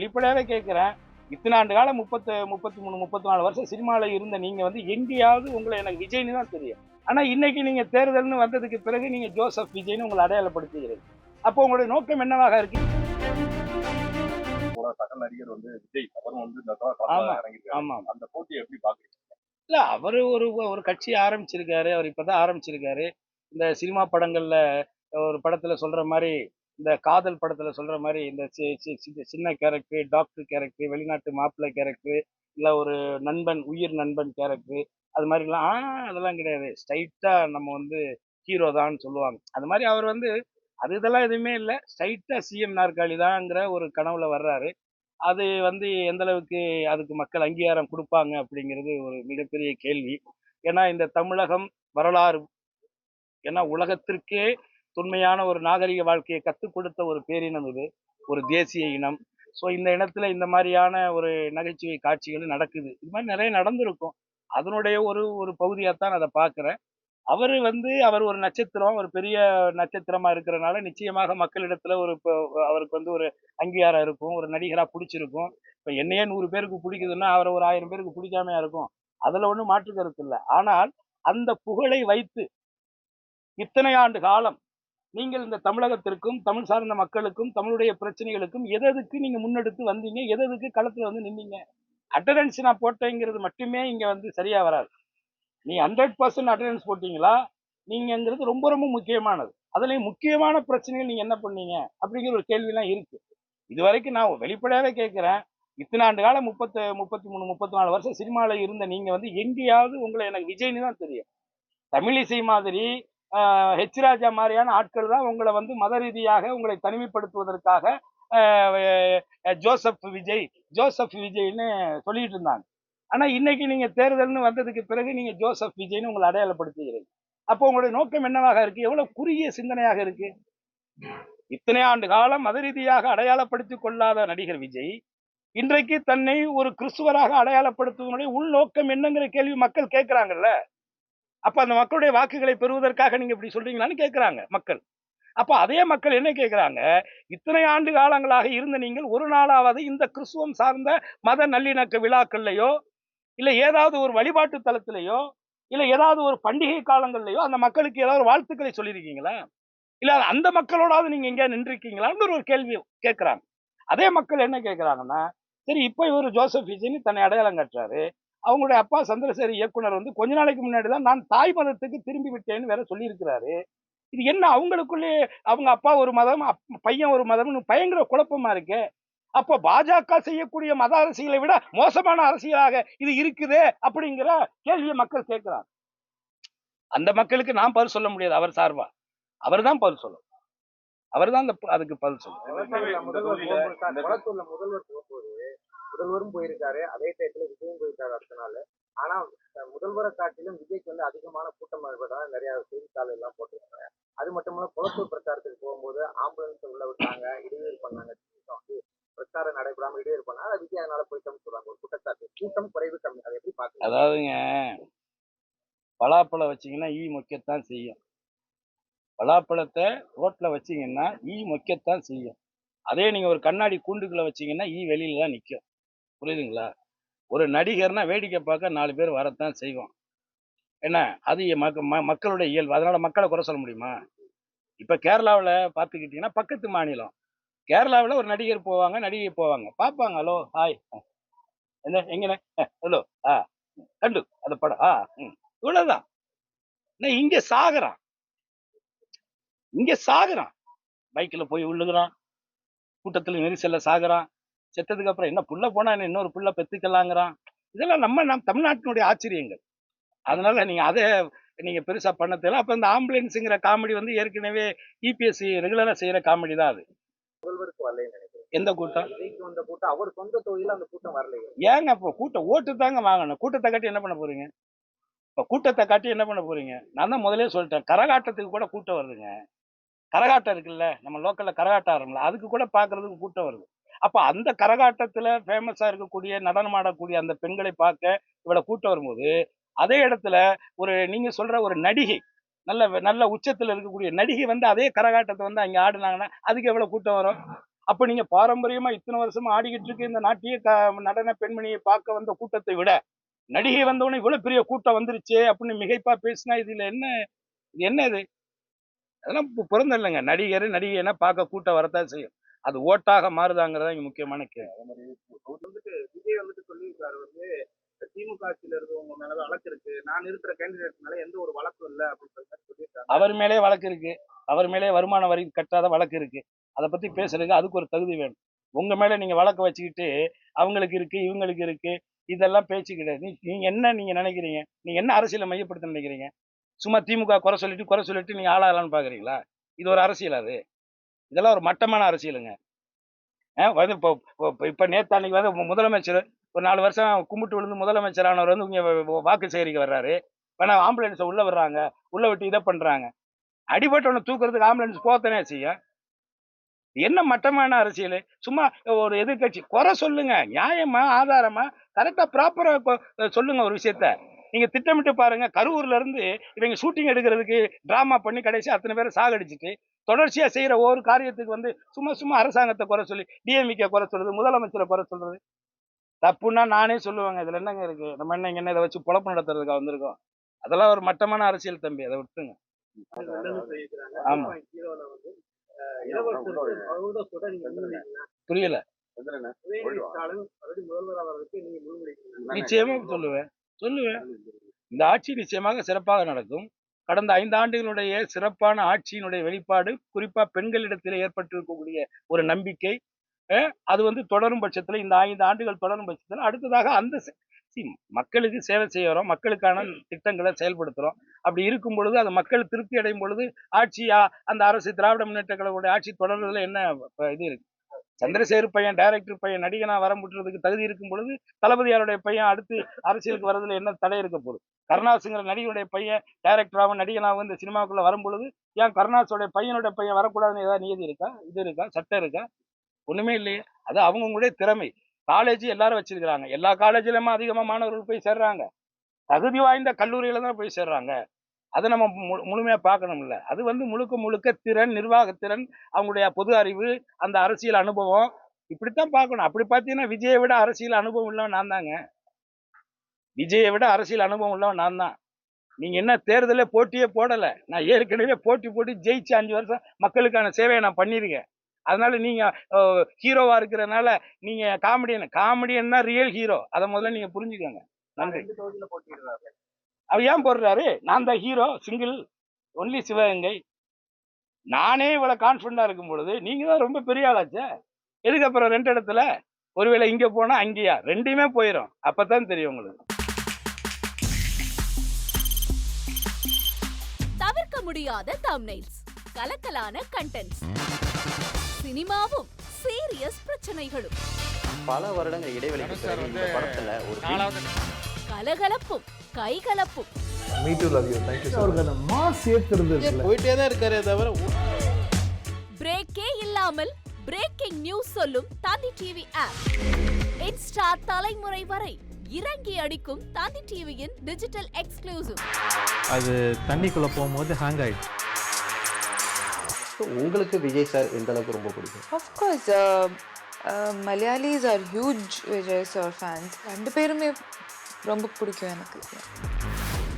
வெளிப்படையாவே கேட்கிறேன். இத்தனை ஆண்டு காலம் 33, 34 வருஷம் சினிமாவில் இருந்த நீங்க வந்து எங்கேயாவது உங்களை எனக்கு விஜய்னு தான் தெரியும். ஆனா இன்னைக்கு நீங்க தேர்தல்னு வந்ததுக்கு பிறகு நீங்க ஜோசப் விஜய்னு உங்களை அடையாளப்படுத்துகிறது. அப்போ உங்களுடைய நோக்கம் என்னவாக இருக்கு? சக நடிகர் வந்து விஜய் அவரும் வந்து இந்த ஆமா இறங்கிருக்காரு. ஆமா. அந்த போட்டியை எப்படி பாக்குறீங்க? இல்ல அவரு ஒரு ஒரு கட்சி ஆரம்பிச்சிருக்காரு. அவர் இப்பதான் ஆரம்பிச்சிருக்காரு. இந்த சினிமா படங்கள்ல ஒரு படத்துல சொல்ற மாதிரி, இந்த காதல் படத்துல சொல்ற மாதிரி இந்த சின்ன கேரக்டர், டாக்டர் கேரக்டர், வெளிநாட்டு மாப்பிள்ளை கேரக்டர், இல்ல ஒரு நண்பன், உயிர் நண்பன் கேரக்டர், அது மாதிரிலாம் அதெல்லாம் கிடையாது. ஸ்ட்ரைட்டா நம்ம வந்து ஹீரோ தான் சொல்லுவாங்க. அது மாதிரி அவர் வந்து இதெல்லாம் எதுவுமே இல்லை. ஸ்ட்ரைட்டா சிஎம் நாற்காலி தான்ங்கிற ஒரு கனவுல வர்றாரு. அது வந்து எந்த அளவுக்கு அதுக்கு மக்கள் அங்கீகாரம் குடுப்பாங்க அப்படிங்கிறது ஒரு மிகப்பெரிய கேள்வி. ஏன்னா இந்த தமிழகம் வரலாறு, ஏன்னா உலகத்திற்கே தொன்மையான ஒரு நாகரிக வாழ்க்கையை கத்துக் கொடுத்த ஒரு பேரினம் இது. ஒரு தேசிய இனம். ஸோ இந்த இனத்துல இந்த மாதிரியான ஒரு நகைச்சுவை காட்சிகள் நடக்குது. இது மாதிரி நிறைய நடந்திருக்கும். அதனுடைய ஒரு ஒரு பகுதியாத்தான் அதை பார்க்கிறேன். அவர் ஒரு நட்சத்திரம், ஒரு பெரிய நட்சத்திரமா இருக்கிறனால நிச்சயமாக மக்களிடத்துல அவருக்கு வந்து ஒரு அங்கீகாரம் இருக்கும். ஒரு நடிகரா புடிச்சிருக்கும். இப்ப என்னையே 100 பேருக்கு பிடிக்குதுன்னா, அவரை ஒரு 1000 பேருக்கு பிடிக்காமையா இருக்கும். அதுல ஒண்ணும் மாற்று கருத்து இல்ல. ஆனால் அந்த புகழை வைத்து இத்தனை ஆண்டு காலம் நீங்கள் இந்த தமிழகத்திற்கும், தமிழ் சார்ந்த மக்களுக்கும், தமிழுடைய பிரச்சனைகளுக்கும் எதற்கு நீங்க முன்னெடுத்து வந்தீங்க? எதற்கு களத்துல வந்து நின்னீங்க? அட்டெண்டன்ஸ் நான் போட்டேங்கிறது மட்டுமே இங்க வந்து சரியா வராது. நீ 100% அட்டெண்டன்ஸ் போட்டீங்களா? நீங்கங்கிறது ரொம்ப ரொம்ப முக்கியமானது. அதுலயும் முக்கியமான பிரச்சனைகள் நீங்க என்ன பண்ணீங்க? அப்படிங்கிற ஒரு கேள்விலாம் இருக்கு. இதுவரைக்கும் நான் வெளிப்படையாவே கேட்கிறேன். இத்தனை ஆண்டு காலம் 33, 34 வருஷம் சினிமாவில் இருந்த நீங்க வந்து எங்கேயாவது உங்களை எனக்கு விஜய்னு தான் தெரியும். தமிழிசை மாதிரி ஹெச் ராஜா மாதிரியான ஆட்கள் தான் உங்களை வந்து மத ரீதியாக உங்களை தனிமைப்படுத்துவதற்காக ஜோசப் விஜய் ஜோசப் விஜய்னு சொல்லிட்டு இருந்தாங்க. ஆனா இன்னைக்கு நீங்க தேர்தல்னு வந்ததுக்கு பிறகு நீங்க ஜோசப் விஜய்னு உங்களை அடையாளப்படுத்துகிறீங்க. அப்போ உங்களுடைய நோக்கம் என்னவாக இருக்கு? எவ்வளவு குறுகிய சிந்தனையாக இருக்கு. இத்தனை ஆண்டு காலம் மத ரீதியாக அடையாளப்படுத்திக் கொள்ளாத நடிகர் விஜய் இன்றைக்கு தன்னை ஒரு கிறிஸ்துவராக அடையாளப்படுத்துவதனுடைய உள்நோக்கம் என்னங்கிற கேள்வி மக்கள் கேட்கிறாங்கல்ல. அப்ப அந்த மக்களுடைய வாக்குகளை பெறுவதற்காக நீங்க இப்படி சொல்றீங்களான்னு கேட்கிறாங்க மக்கள். அப்ப அதே மக்கள் என்ன கேட்கிறாங்க? இத்தனை ஆண்டு காலங்களாக இருந்த நீங்கள் ஒரு நாளாவது இந்த கிறிஸ்துவம் சார்ந்த மத நல்லிணக்க விழாக்கள்லையோ, இல்ல ஏதாவது ஒரு வழிபாட்டு தலத்திலேயோ, இல்ல ஏதாவது ஒரு பண்டிகை காலங்கள்லயோ அந்த மக்களுக்கு ஏதாவது வாழ்த்துக்களை சொல்லியிருக்கீங்களா? இல்ல அந்த மக்களோடாவது நீங்க எங்கேயா நின்றுருக்கீங்களான்னு ஒரு கேள்வி கேட்கிறாங்க. அதே மக்கள் என்ன கேட்கிறாங்கன்னா, சரி இப்ப இவர் ஜோசப் விஜய்னு தன்னை அடையாளம் காட்டுறாரு. அவங்களுடைய அப்பா சந்திரசேகர் இயக்குனர் வந்து கொஞ்ச நாளைக்கு முன்னாடி தான் நான் தாய் மதத்துக்கு திரும்பி விட்டேன்னு வேற சொல்லியிருக்கிறாரு. இது என்ன அவங்களுக்குள்ளே அவங்க அப்பா ஒரு மதம், பையன் ஒரு மதம்னு பயங்கர குழப்பமா இருக்கு. அப்ப பாஜக செய்யக்கூடிய மத அரசியலை விட மோசமான அரசியலாக இது இருக்குதே அப்படிங்கிற கேள்வியை மக்கள் கேட்கிறாங்க. அந்த மக்களுக்கு நான் பதில் சொல்ல முடியாது. அவர் சார்பா அவர் தான் பதில் சொல்லணும். அவர் தான் அதுக்கு பதில் சொல்லணும். முதல்வரும் போயிருக்காரு, அதே டயத்துல விஜயும் போயிருக்காரு அடுத்த நாள். ஆனா முதல்வரை காட்டிலும் விஜய்க்கு வந்து அதிகமான கூட்டம் ஏற்பட்டதா நிறைய செய்தித்தாள் எல்லாம் போட்டிருக்காங்க. அது மட்டும் இல்ல குளத்தூர் பிரச்சாரத்துக்கு போகும்போது ஆம்புலன்ஸ் உள்ள விட்டாங்க, இடையூறு பண்ணாங்க, வந்து பிரச்சாரம் நடைபெறாம இடையூறு பண்ணாங்க. விஜய் அதனால போயிட்டோம்னு சொல்றாங்க. ஒரு குற்றச்சாட்டு. கூட்டம் குறைவு கம்மி. அதை எப்படி பாக்குறீங்க? அதாவதுங்க, பலாப்பழம் வச்சீங்கன்னா ஈ மொக்கத்தான் செய்யும். பலாப்பழத்தை ரோட்ல வச்சீங்கன்னா ஈ மொக்கத்தான் செய்யும். அதே நீங்க ஒரு கண்ணாடி கூண்டுக்குள்ள வச்சீங்கன்னா ஈ வெளியில தான் நிற்கும். புரியுதுங்களா? ஒரு நடிகர்னா வேடிக்கை பார்க்க 4 பேர் வரத்தான் செய்வோம். என்ன அது மக்களுடைய இயல்பு. அதனால மக்களை குறை சொல்ல முடியுமா? இப்ப கேரளாவில் பார்த்துக்கிட்டீங்கன்னா பக்கத்து மாநிலம். கேரளாவில் ஒரு நடிகர் போவாங்க, நடிகை போவாங்க, பார்ப்பாங்க. ஹலோ ஹாய் என்ன எங்கண்ணே ஹலோ கண்டு அந்த படம் இவ்வளவுதான். இங்க சாகுறான், பைக்கில் போய் விழுகுறான், கூட்டத்தில் நெரிசல்ல சாகுறான். செத்ததுக்கு அப்புறம் என்ன புள்ள போனா என்ன இன்னொரு புள்ள பெத்துக்கலாங்கிறான். இதெல்லாம் நம்ம தமிழ்நாட்டினுடைய ஆச்சரியங்கள். அதனால நீங்க பெருசா பண்ண தேவை. அப்ப இந்த ஆம்புலன்ஸுங்கிற காமெடி வந்து ஏற்கனவே இபிஎஸ்சி ரெகுலரா செய்யற காமெடி தான் அது. முதல்வருக்கு வரலைன்னு நினைக்கிறேன். எந்த கூட்டம்? விஜய்க்கு வந்த கூட்டம் அவர் சொந்த தொகுதியில அந்த கூட்டம் வரலையே. ஏங்க அப்போ கூட்டம் ஓட்டு தாங்க வாங்கணும். கூட்டத்தை காட்டி என்ன பண்ண போறீங்க? இப்ப கூட்டத்தை காட்டி என்ன பண்ண போறீங்க? நான் தான் முதலே சொல்லிட்டேன், கரகாட்டத்துக்கு கூட கூட்டம் வருதுங்க. கரகாட்டம் இருக்குல்ல, நம்ம லோக்கல்ல கரகாட்டம் ஆடுறோம்ல, அதுக்கு கூட பாக்குறதுக்கு கூட்டம் வருது. அப்ப அந்த கரகாட்டத்துல ஃபேமஸா இருக்கக்கூடிய நடனம் ஆடக்கூடிய அந்த பெண்களை பார்க்க இவ்வளவு கூட்டம் வரும்போது, அதே இடத்துல நீங்க சொல்ற ஒரு நடிகை, நல்ல நல்ல உச்சத்துல இருக்கக்கூடிய நடிகை வந்து அதே கரகாட்டத்தை வந்து அங்க ஆடுனாங்கன்னா அதுக்கு எவ்வளவு கூட்டம் வரும்? அப்ப நீங்க பாரம்பரியமா இத்தனை வருஷமா ஆடிக்கிட்டு இருக்கு இந்த நாட்டிய நடன பெண்மணியை பார்க்க வந்த கூட்டத்தை விட நடிகை வந்தவொடனே இவ்வளவு பெரிய கூட்டம் வந்துருச்சே அப்படின்னு மிகைப்பா பேசினா இதுல என்ன, இது என்ன இது? அதெல்லாம் பொருந்தம் இல்லைங்க. நடிகைன்னா பார்க்க கூட்டம் வரத்தான் செய்யும். அது ஓட்டாக மாறுதாங்கிறதா இங்க முக்கியமான கேள்வி. விஜய் வந்துட்டு சொல்லியிருக்காரு வந்து திமுக ஆட்சியில இருக்கவங்க மேல வழக்கு இருக்கு, நான் இருக்கிற கேண்டிடேட் மேல எந்த ஒரு வழக்கும் இல்லை அப்படின்ற மாதிரி சொல்லியிருக்காரு. அவர் மேலே வழக்கு இருக்கு, அவர் மேலே வருமான வரி கட்டாத வழக்கு இருக்கு. அதை பத்தி பேசுறதுக்கு அதுக்கு ஒரு தகுதி வேணும். உங்க மேல நீங்க வழக்கு வச்சுக்கிட்டு அவங்களுக்கு இருக்கு இவங்களுக்கு இருக்கு இதெல்லாம் பேச்சு கிடையாது. நீங்க என்ன நீங்க நினைக்கிறீங்க? நீங்க என்ன அரசியலை மையப்படுத்த நினைக்கிறீங்க? சும்மா திமுக குறை சொல்லிட்டு நீங்க ஆளாகலான்னு பாக்குறீங்களா? இது ஒரு அரசியல்? அது இதெல்லாம் ஒரு மட்டமான அரசியலுங்க. வந்து இப்ப நேத்து அன்னைக்கு வந்து முதலமைச்சர் ஒரு 4 வருஷம் கும்பிட்டு விழுந்து முதலமைச்சரானவர் வந்து இங்க வாக்கு சேகரிக்க வர்றாரு. வேணா ஆம்புலன்ஸை உள்ள வர்றாங்க, உள்ள விட்டு இதை பண்றாங்க. அடிபட்டவனை தூக்குறதுக்கு ஆம்புலன்ஸ் போகத்தானே செய்யும். என்ன மட்டமான அரசியல்? சும்மா ஒரு எதிர்கட்சி குறை சொல்லுங்க, நியாயமா ஆதாரமா கரெக்டா ப்ராப்பரா சொல்லுங்க ஒரு விஷயத்த. நீங்க திட்டமிட்டு பாருங்க. கரூர்ல இருந்து இவங்க ஷூட்டிங் எடுக்கிறதுக்கு டிராமா பண்ணி கடைசி அத்தனை பேரை சாகடிச்சிட்டு தொடர்ச்சியா செய்யற ஒவ்வொரு காரியத்துக்கு வந்து சும்மா அரசாங்கத்தை குறை சொல்லி டிஎம்கே குறை சொல்றது, முதலமைச்சரை குறை சொல்றது தப்புன்னா நானே சொல்லுவாங்க. இதுல என்னங்க இருக்கு? நம்ம என்ன இதை வச்சு பொழப்பு நடத்துறதுக்காக வந்திருக்கோம்? அதெல்லாம் ஒரு மட்டமான அரசியல் தம்பி, அதை விட்டுங்க. ஆமா, புரியல. நிச்சயமா சொல்லுவேன். இந்த ஆட்சி நிச்சயமாக சிறப்பாக நடக்கும். கடந்த 5 ஆண்டுகளுடைய சிறப்பான ஆட்சியினுடைய வெளிப்பாடு குறிப்பா பெண்களிடத்தில் ஏற்பட்டிருக்கக்கூடிய ஒரு நம்பிக்கை, அது வந்து தொடரும் பட்சத்துல, இந்த 5 ஆண்டுகள் தொடரும் பட்சத்துல அடுத்ததாக அந்த மக்களுக்கு சேவை செய்யறோம், மக்களுக்கான திட்டங்களை செயல்படுத்துறோம். அப்படி இருக்கும் பொழுது அது மக்கள் திருப்தி அடையும் பொழுது அந்த அரசு திராவிட முன்னேற்ற கழகங்களுடைய ஆட்சி தொடர்றதுல என்ன இது இருக்கு? சந்திரசேகர் பையன் டைரக்டர் பையன் நடிகனா வரமுட்டுறதுக்கு தகுதி இருக்கும் பொழுது தளபதியாருடைய பையன் அடுத்து அரசியலுக்கு வர்றதுல என்ன தடை இருக்க போகுது? கருணாசுங்கிற நடிகருடைய பையன் டைரக்டராகவும் நடிகனாகவும் இந்த சினிமாவுக்குள்ள வரும் பொழுது ஏன் கருணாசுடைய பையனுடைய பையன் வரக்கூடாதுன்னு ஏதாவது நியதி இருக்கா? இது இருக்கா? சட்டம் இருக்கா? ஒண்ணுமே இல்லையே. அது அவங்களுடைய திறமை. காலேஜ் எல்லாரும் வச்சிருக்கிறாங்க. எல்லா காலேஜ்லயுமே அதிகமா மாணவர்கள் போய் சேர்றாங்க. தகுதி வாய்ந்த கல்லூரியில தான் போய் சேர்றாங்க. அதை நம்ம முழுமையா பார்க்கணும்ல. அது வந்து முழுக்க திறன், நிர்வாகத்திறன், அவங்களுடைய பொது அறிவு, அந்த அரசியல் அனுபவம், இப்படித்தான் பார்க்கணும். அப்படி பார்த்தீங்கன்னா விஜயை விட அரசியல் அனுபவம் உள்ளவன் நான் தாங்க. விஜயை விட அரசியல் அனுபவம் உள்ளவன் நான் தான். நீங்க என்ன தேர்தலே போட்டியே போடல. நான் ஏற்கனவே போட்டி ஜெயிச்சு 5 வருஷம் மக்களுக்கான சேவையை நான் பண்ணிருக்கேன். அதனால நீங்க ஹீரோவா இருக்கிறதுனால நீங்க காமெடியன்னா ரியல் ஹீரோ. அதை முதல்ல நீங்க புரிஞ்சுக்கோங்க. நன்றி. அவர் ஏன் போடுறாரு? நான் தான் ஹீரோ, சிங்கிள், ஒன்லி சிவகங்கை. நானே இவ்வளவு கான்பிடண்டா இருக்கும் பொழுது நீங்க தான் ரொம்ப பெரிய ஆளாச்சே. எதுக்கு அப்புறம் 2 இடத்துல? ஒருவேளை இங்க போனா அங்கேயா? 2மே போயிடும். அப்பதான் தெரியும் உங்களுக்கு. தவிர்க்க முடியாத தம்ப்நெயில்ஸ், கலக்கலான கண்டென்ட்ஸ், சினிமாவும் சீரியஸ் பிரச்சனைகளும், பல வருடங்கள் இடைவெளிக்கு பிறகு இந்த படத்துல ஒரு கலகலப்பும் கைகலப்பும், போயிட்டே தான் இருக்காரே தவிர பிரேக்கே இல்லாமல் பிரேக்கிங் நியூஸ் சொல்லும் தந்தி டிவி ஆப். இன்ஸ்டா தலைமுறை வரை இறங்கி அடிக்கும் தந்தி டிவியின் டிஜிட்டல் எக்ஸ்க்ளூசிவ். அது தண்ணிக்குள்ள போகும்போது ஹேங் ஆயிடுச்சு. உங்களுக்கு விஜய் சார் எந்த அளவுக்கு ரொம்ப பிடிக்கும்? Of course, Malayalis are huge Vijay sir fans. 2 பேருமே ரொம்ப பிடிக்கும் எனக்கு.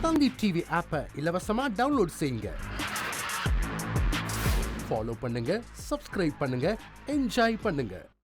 தந்தி டிவி ஆப்பை இலவசமா டவுன்லோட் செய்யுங்க. ஃபாலோ பண்ணுங்க, சப்ஸ்கிரைப் பண்ணுங்க, என்ஜாய் பண்ணுங்க.